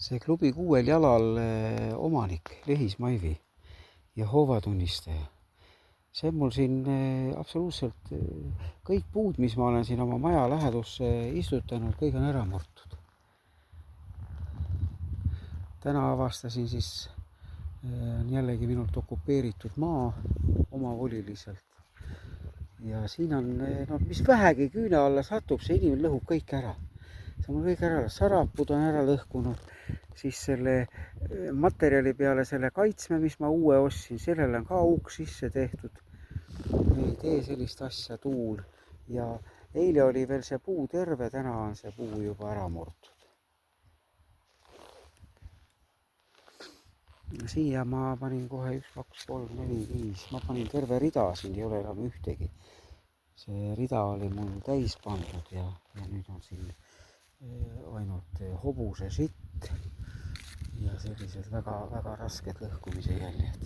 See klubi 6 jalal omanik Lehis Maivi ja hoovatunnistaja. See on mul siin absoluutselt kõik puud, mis ma olen siin oma maja lähedusse istutanud, kõik on ära murtud. Täna avastasin siis jällegi minult okupeeritud maa omavoliliselt. Ja siin on, mis vähegi küüne alla satub, see inimene lõhub kõik ära. See on kõik ära, sarapud on ära lõhkunud, siis selle materjali peale selle kaitsme, mis ma uue ostsin, sellele on ka auk sisse tehtud. Ei tee sellist asja tuul ja eile oli veel see puu terve, täna on see puu juba ära murtud. Siia ma panin kohe 1, 2, 3, 4, 5, ma panin terve rida, siin ei ole enam ühtegi. See rida oli mul täis pandud ja nüüd on siin ainult hobuse sitt ja sellised väga rasked lõhkumise jäljed.